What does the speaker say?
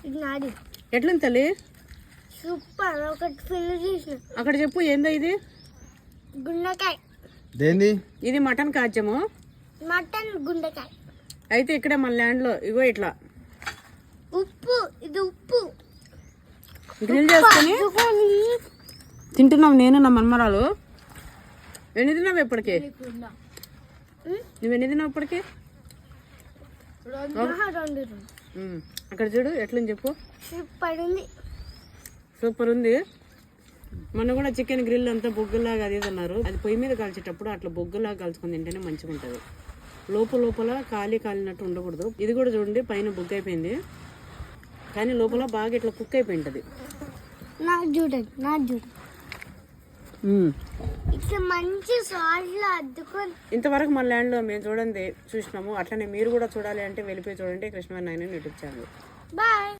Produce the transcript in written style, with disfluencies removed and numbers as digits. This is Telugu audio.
ఇది నాది. ఎట్లుంది తల్లి? సూపర్. ఒకటి ఫిల్ చేసిన. అక్కడ చెప్పు ఏందో ఇది? గుండెకాయ. దేంది? ఇది మటన్ కాజ్యము. మటన్ గుండెకాయ. అయితే ఇక్కడ మన ల్యాండ్ లో ఇగో ఇట్లా ఉప్పు. ఇది ఉప్పు గ్రిల్ చేసుకొని తింటున్నాం నేను నా మన్మరాలు. ఎన్ని తిన్నావు ఇప్పటికి? నువ్వు ఎన్ని తిన్నావు ఇప్పటికి? అక్కడ చూడు ఎట్లుంది చెప్పు. సూపర్ ఉంది. సూపర్ ఉంది. మొన్న కూడా చికెన్ గ్రిల్ అంతా బొగ్గులాగా అది అన్నారు. అది పొయ్యి మీద కాల్చేటప్పుడు అట్లా బొగ్గులాగా కాల్చుకొని తింటేనే మంచిగా ఉంటుంది. లోపల కాలినట్టు ఉండకూడదు. ఇది కూడా చూడండి పైన బొగ్గు అయిపోయింది కానీ లోపల బాగా ఇట్లా కుక్ అయిపోయింటది. ఇట్లా మంచి సాల్ట్ అద్దుకొని ఇంతవరకు మన ల్యాండ్ లో మేము చూడండి చూసినాము. అట్లనే మీరు కూడా చూడాలి అంటే వెళ్ళిపోయి చూడండి కృష్ణ9 యూట్యూబ్ ఛానల్. బాయ్.